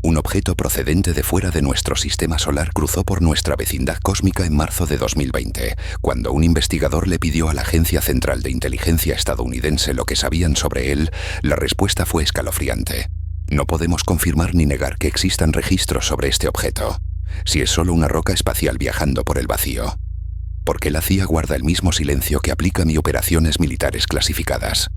Un objeto procedente de fuera de nuestro sistema solar cruzó por nuestra vecindad cósmica en marzo de 2020, cuando un investigador le pidió a la Agencia Central de Inteligencia estadounidense lo que sabían sobre él. La respuesta fue escalofriante. No podemos confirmar ni negar que existan registros sobre este objeto. Si es solo una roca espacial viajando por el vacío. ¿Por qué la CIA guarda el mismo silencio que aplica a operaciones militares clasificadas?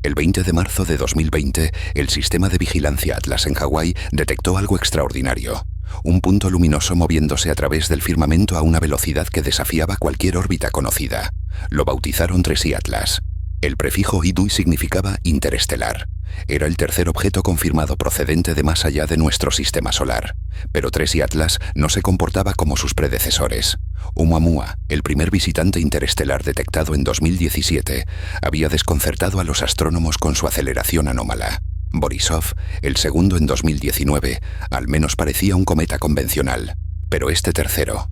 El 20 de marzo de 2020, el sistema de vigilancia Atlas en Hawái detectó algo extraordinario. Un punto luminoso moviéndose a través del firmamento a una velocidad que desafiaba cualquier órbita conocida. Lo bautizaron 3I Atlas. El prefijo IDU significaba interestelar. Era el tercer objeto confirmado procedente de más allá de nuestro sistema solar. Pero 3I Atlas no se comportaba como sus predecesores. Oumuamua, el primer visitante interestelar detectado en 2017, había desconcertado a los astrónomos con su aceleración anómala. Borisov, el segundo en 2019, al menos parecía un cometa convencional. Pero este tercero,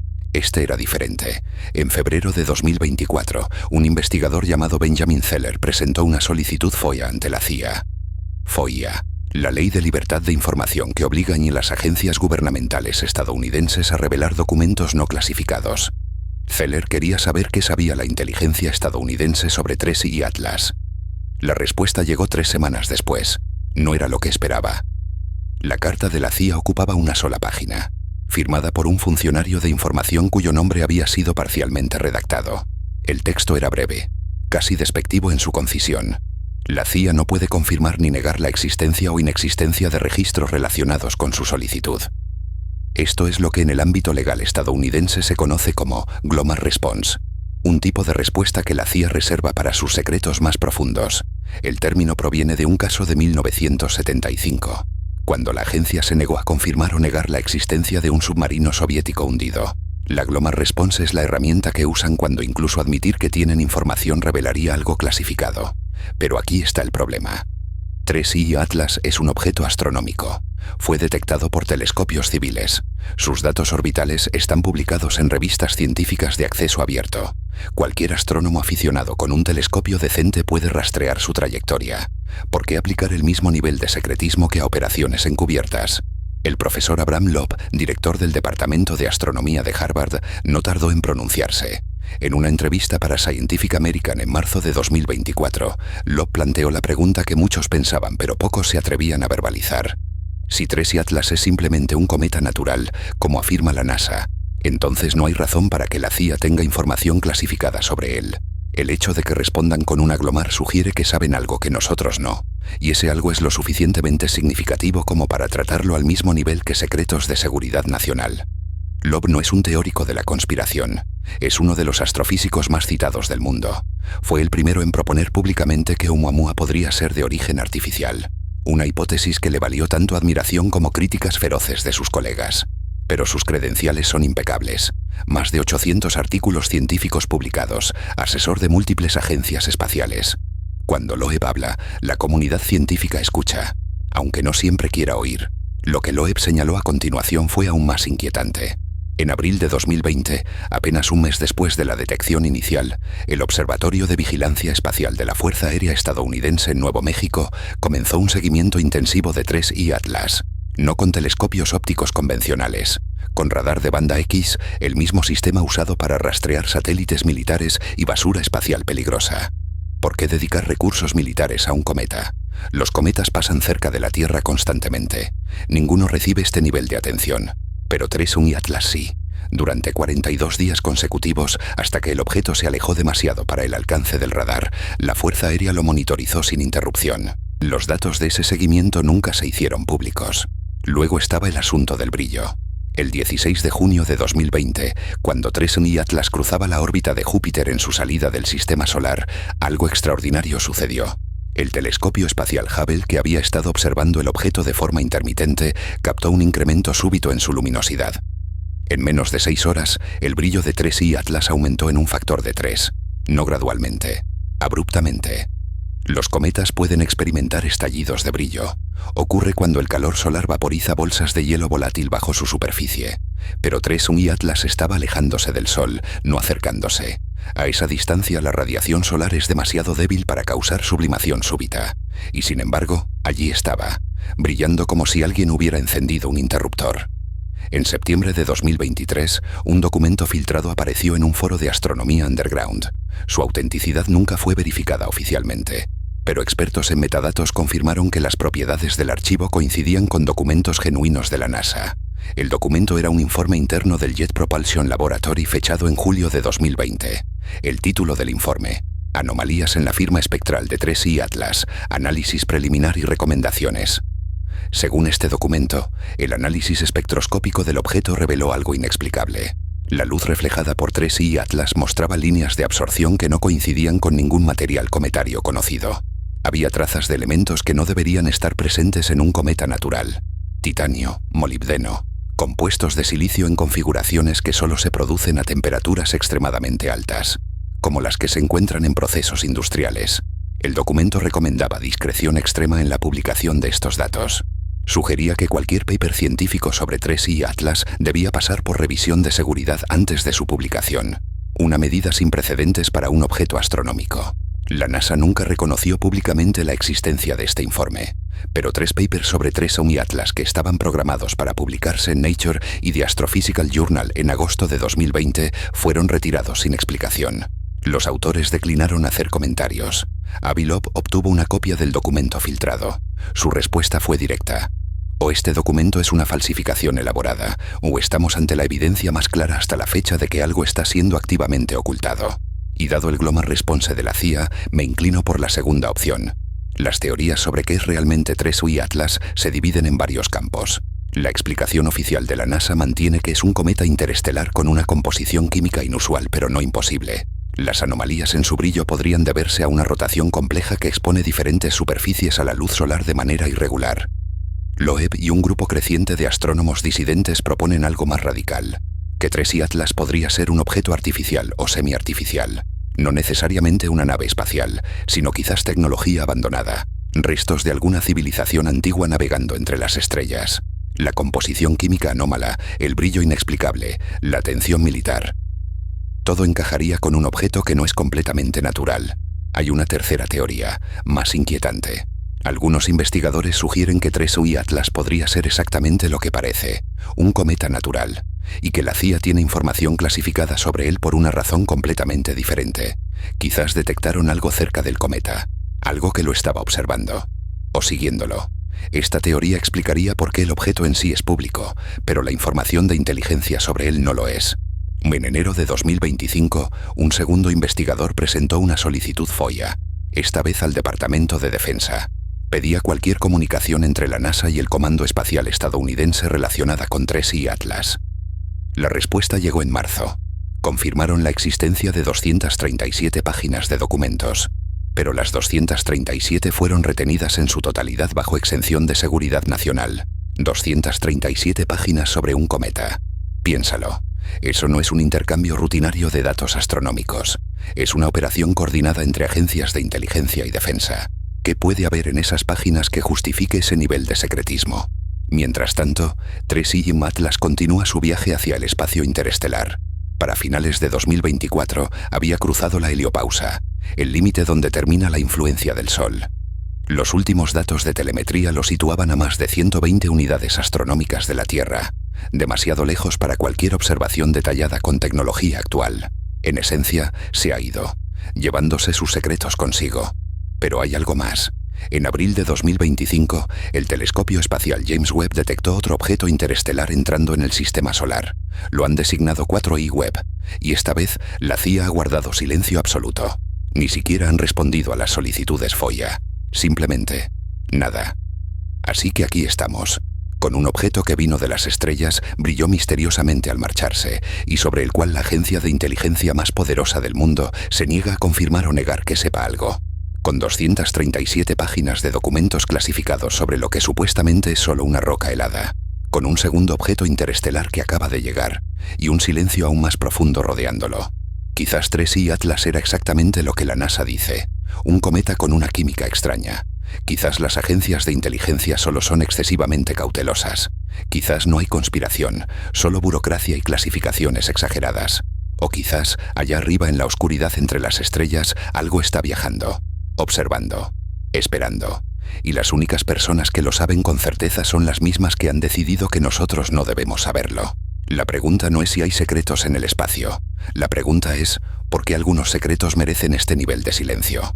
era diferente. En febrero de 2024, un investigador llamado Benjamin Zeller presentó una solicitud FOIA ante la CIA. FOIA, la ley de libertad de información que obliga a las agencias gubernamentales estadounidenses a revelar documentos no clasificados. Zeller quería saber qué sabía la inteligencia estadounidense sobre 3I Atlas. La respuesta llegó 3 semanas después. No era lo que esperaba. La carta de la CIA ocupaba una sola página, firmada por un funcionario de información cuyo nombre había sido parcialmente redactado. El texto era breve, casi despectivo en su concisión. La CIA no puede confirmar ni negar la existencia o inexistencia de registros relacionados con su solicitud. Esto es lo que en el ámbito legal estadounidense se conoce como GLOMAR Response, un tipo de respuesta que la CIA reserva para sus secretos más profundos. El término proviene de un caso de 1975, cuando la agencia se negó a confirmar o negar la existencia de un submarino soviético hundido. La GLOMAR Response es la herramienta que usan cuando incluso admitir que tienen información revelaría algo clasificado. Pero aquí está el problema. 3I Atlas es un objeto astronómico. Fue detectado por telescopios civiles. Sus datos orbitales están publicados en revistas científicas de acceso abierto. Cualquier astrónomo aficionado con un telescopio decente puede rastrear su trayectoria. ¿Por qué aplicar el mismo nivel de secretismo que a operaciones encubiertas? El profesor Abraham Loeb, director del Departamento de Astronomía de Harvard, no tardó en pronunciarse. En una entrevista para Scientific American en marzo de 2024, Loeb planteó la pregunta que muchos pensaban pero pocos se atrevían a verbalizar. Si 3I Atlas es simplemente un cometa natural, como afirma la NASA, entonces no hay razón para que la CIA tenga información clasificada sobre él. El hecho de que respondan con una GLOMAR sugiere que saben algo que nosotros no, y ese algo es lo suficientemente significativo como para tratarlo al mismo nivel que secretos de seguridad nacional. Loeb no es un teórico de la conspiración, es uno de los astrofísicos más citados del mundo. Fue el primero en proponer públicamente que Oumuamua podría ser de origen artificial, una hipótesis que le valió tanto admiración como críticas feroces de sus colegas. Pero sus credenciales son impecables. Más de 800 artículos científicos publicados, asesor de múltiples agencias espaciales. Cuando Loeb habla, la comunidad científica escucha, aunque no siempre quiera oír. Lo que Loeb señaló a continuación fue aún más inquietante. En abril de 2020, apenas un mes después de la detección inicial, el Observatorio de Vigilancia Espacial de la Fuerza Aérea Estadounidense en Nuevo México comenzó un seguimiento intensivo de 3I Atlas, no con telescopios ópticos convencionales, con radar de banda X, el mismo sistema usado para rastrear satélites militares y basura espacial peligrosa. ¿Por qué dedicar recursos militares a un cometa? Los cometas pasan cerca de la Tierra constantemente. Ninguno recibe este nivel de atención. Pero 3I Atlas sí, durante 42 días consecutivos, hasta que el objeto se alejó demasiado para el alcance del radar, la Fuerza Aérea lo monitorizó sin interrupción. Los datos de ese seguimiento nunca se hicieron públicos. Luego estaba el asunto del brillo. El 16 de junio de 2020, cuando 3I Atlas cruzaba la órbita de Júpiter en su salida del sistema solar, algo extraordinario sucedió. El telescopio espacial Hubble, que había estado observando el objeto de forma intermitente, captó un incremento súbito en su luminosidad. En menos de 6 horas, el brillo de 3I Atlas aumentó en un factor de 3, no gradualmente, abruptamente. Los cometas pueden experimentar estallidos de brillo. Ocurre cuando el calor solar vaporiza bolsas de hielo volátil bajo su superficie. Pero 3I Atlas estaba alejándose del Sol, no acercándose. A esa distancia la radiación solar es demasiado débil para causar sublimación súbita. Y sin embargo, allí estaba. brillando como si alguien hubiera encendido un interruptor. En septiembre de 2023, un documento filtrado apareció en un foro de astronomía underground. Su autenticidad nunca fue verificada oficialmente, pero expertos en metadatos confirmaron que las propiedades del archivo coincidían con documentos genuinos de la NASA. El documento era un informe interno del Jet Propulsion Laboratory fechado en julio de 2020. El título del informe: Anomalías en la firma espectral de 3I Atlas, análisis preliminar y recomendaciones. Según este documento, el análisis espectroscópico del objeto reveló algo inexplicable. La luz reflejada por 3I Atlas mostraba líneas de absorción que no coincidían con ningún material cometario conocido. Había trazas de elementos que no deberían estar presentes en un cometa natural: titanio, molibdeno, compuestos de silicio en configuraciones que solo se producen a temperaturas extremadamente altas, como las que se encuentran en procesos industriales. El documento recomendaba discreción extrema en la publicación de estos datos. Sugería que cualquier paper científico sobre 3I Atlas debía pasar por revisión de seguridad antes de su publicación, una medida sin precedentes para un objeto astronómico. La NASA nunca reconoció públicamente la existencia de este informe, pero 3 papers sobre 3I Atlas que estaban programados para publicarse en Nature y The Astrophysical Journal en agosto de 2020 fueron retirados sin explicación. Los autores declinaron hacer comentarios. Avilov obtuvo una copia del documento filtrado. Su respuesta fue directa: o este documento es una falsificación elaborada, o estamos ante la evidencia más clara hasta la fecha de que algo está siendo activamente ocultado. Y dado el global response de la CIA, me inclino por la segunda opción. Las teorías sobre qué es realmente 3I Atlas se dividen en varios campos. La explicación oficial de la NASA mantiene que es un cometa interestelar con una composición química inusual pero no imposible. Las anomalías en su brillo podrían deberse a una rotación compleja que expone diferentes superficies a la luz solar de manera irregular. Loeb y un grupo creciente de astrónomos disidentes proponen algo más radical: que 3I Atlas podría ser un objeto artificial o semiartificial, no necesariamente una nave espacial, sino quizás tecnología abandonada, restos de alguna civilización antigua navegando entre las estrellas. La composición química anómala, el brillo inexplicable, la atención militar. Todo encajaría con un objeto que no es completamente natural. Hay una tercera teoría, más inquietante. Algunos investigadores sugieren que 3I Atlas podría ser exactamente lo que parece: un cometa natural, y que la CIA tiene información clasificada sobre él por una razón completamente diferente. Quizás detectaron algo cerca del cometa, algo que lo estaba observando, o siguiéndolo. Esta teoría explicaría por qué el objeto en sí es público, pero la información de inteligencia sobre él no lo es. En enero de 2025, un segundo investigador presentó una solicitud FOIA, esta vez al Departamento de Defensa. Pedía cualquier comunicación entre la NASA y el Comando Espacial estadounidense relacionada con 3I Atlas. La respuesta llegó en marzo. Confirmaron la existencia de 237 páginas de documentos, pero las 237 fueron retenidas en su totalidad bajo exención de seguridad nacional. 237 páginas sobre un cometa. Piénsalo. Eso no es un intercambio rutinario de datos astronómicos. Es una operación coordinada entre agencias de inteligencia y defensa. ¿Qué puede haber en esas páginas que justifique ese nivel de secretismo? Mientras tanto, 3I Atlas continúa su viaje hacia el espacio interestelar. Para finales de 2024 había cruzado la heliopausa, el límite donde termina la influencia del Sol. Los últimos datos de telemetría lo situaban a más de 120 unidades astronómicas de la Tierra, demasiado lejos para cualquier observación detallada con tecnología actual. En esencia, se ha ido, llevándose sus secretos consigo. Pero hay algo más. En abril de 2025, el telescopio espacial James Webb detectó otro objeto interestelar entrando en el sistema solar. Lo han designado 4I Webb, y esta vez la CIA ha guardado silencio absoluto. Ni siquiera han respondido a las solicitudes FOIA. Simplemente, nada. Así que aquí estamos, con un objeto que vino de las estrellas, brilló misteriosamente al marcharse, y sobre el cual la agencia de inteligencia más poderosa del mundo se niega a confirmar o negar que sepa algo. Con 237 páginas de documentos clasificados sobre lo que supuestamente es solo una roca helada, con un segundo objeto interestelar que acaba de llegar, y un silencio aún más profundo rodeándolo. Quizás 3I Atlas era exactamente lo que la NASA dice, un cometa con una química extraña. Quizás las agencias de inteligencia solo son excesivamente cautelosas. Quizás no hay conspiración, solo burocracia y clasificaciones exageradas. O quizás, allá arriba en la oscuridad entre las estrellas, algo está viajando, observando, esperando. y las únicas personas que lo saben con certeza son las mismas que han decidido que nosotros no debemos saberlo. La pregunta no es si hay secretos en el espacio. La pregunta es, ¿por qué algunos secretos merecen este nivel de silencio?